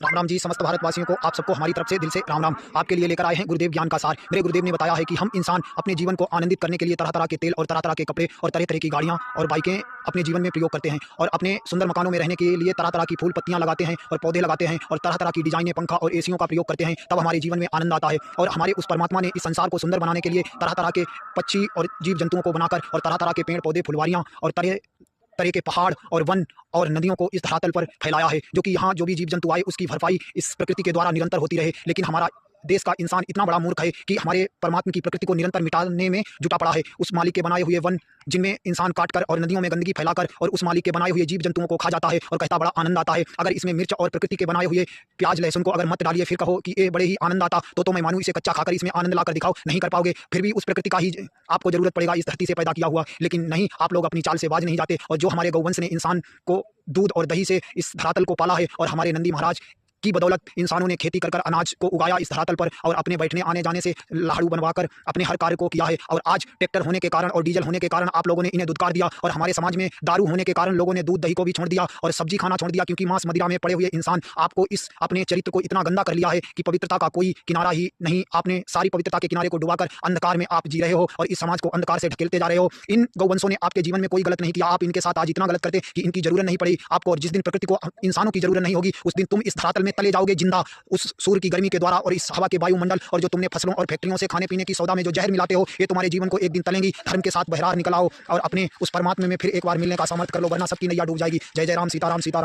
राम राम जी। समस्त भारतवासियों को आप सबको हमारी तरफ से दिल से राम राम। आपके लिए लेकर आए हैं गुरुदेव ज्ञान का सार। मेरे गुरुदेव ने बताया है कि हम इंसान अपने जीवन को आनंदित करने के लिए तरह तरह के तेल और तरह तरह के कपड़े और तरह तरह की गाड़ियाँ और बाइकें अपने जीवन में प्रयोग करते हैं और अपने सुंदर मकानों में रहने के लिए तरह तरह की फूल पत्तियाँ लगाते हैं और पौधे लगाते हैं और तरह तरह की डिजाइनें, पंखा और एसियों का प्रयोग करते हैं। तब हमारे जीवन में आनंद आता है। और हमारे उस परमात्मा ने इस संसार को सुंदर बनाने के लिए तरह तरह के पक्षी और जीव जंतुओं को बनाकर और तरह तरह के पेड़ पौधे, फुलवारियाँ और तरह तरह के पहाड़ और वन और नदियों को इस धरातल पर फैलाया है, जो कि यहाँ जो भी जीव जंतु आए उसकी भरपाई इस प्रकृति के द्वारा निरंतर होती रहे। लेकिन हमारा देश का इंसान इतना बड़ा मूर्ख है कि हमारे परमात्मा की प्रकृति को निरंतर मिटाने में जुटा पड़ा है। उस मालिक के बनाए हुए वन जिनमें इंसान काटकर और नदियों में गंदगी फैलाकर और उस मालिक के बनाए हुए जीव जंतुओं को खा जाता है और कहता बड़ा आनंद आता है। अगर इसमें मिर्च और प्रकृति के बनाए हुए प्याज लहसुन को अगर मत डालिए फिर कहो कि ये बड़े ही आनंद आता, तो मैं मानूं इसे कच्चा खाकर इसमें आनंद लाकर दिखाओ, नहीं कर पाओगे। फिर भी उस प्रकृति का ही आपको जरूरत पड़ेगा, इस धरती से पैदा किया हुआ। लेकिन नहीं, आप लोग अपनी चाल से बाज नहीं जाते। और जो हमारे गौवंश ने इंसान को दूध और दही से इस धरातल को पाला है और हमारे नंदी महाराज की बदौलत इंसानों ने खेती कर अनाज को उगाया इस धरातल पर और अपने बैठने आने जाने से लाड़ू बनवाकर अपने हर कार्य को किया है। और आज ट्रैक्टर होने के कारण और डीजल होने के कारण आप लोगों ने इन्हें दुत्कार दिया और हमारे समाज में दारू होने के कारण लोगों ने दूध दही को भी छोड़ दिया और सब्जी खाना छोड़ दिया, क्योंकि मांस मदिरा में पड़े हुए इंसान आपको इस अपने चरित्र को इतना गंदा कर लिया है कि पवित्रता का कोई किनारा ही नहीं। आपने सारी पवित्रता के किनारे को डुबाकर अंधकार में आप जी रहे हो और इस समाज को अंधकार से ढकेलते जा रहे हो। इन गौवंशों ने आपके जीवन में कोई गलत नहीं किया, आप इनके साथ आज इतना गलत करते कि इनकी जरूरत नहीं पड़ी आपको। और जिस दिन प्रकृति को इंसानों की जरूरत नहीं होगी उस दिन तुम इस धरातल में तले जाओगे जिंदा, उस सूर्य की गर्मी के द्वारा और इस हवा के वायुमंडल और जो तुमने फसलों और फैक्ट्रियों से खाने पीने की सौदा में जो जहर मिलाते हो, ये तुम्हारे जीवन को एक दिन तलेंगी। धर्म के साथ बहरार निकल आओ और अपने उस परमात्मा में फिर एक बार मिलने का सामर्थ्य कर लो, वरना सबकी नैया डूब जाएगी। जय जय राम, सीताराम सीताराम।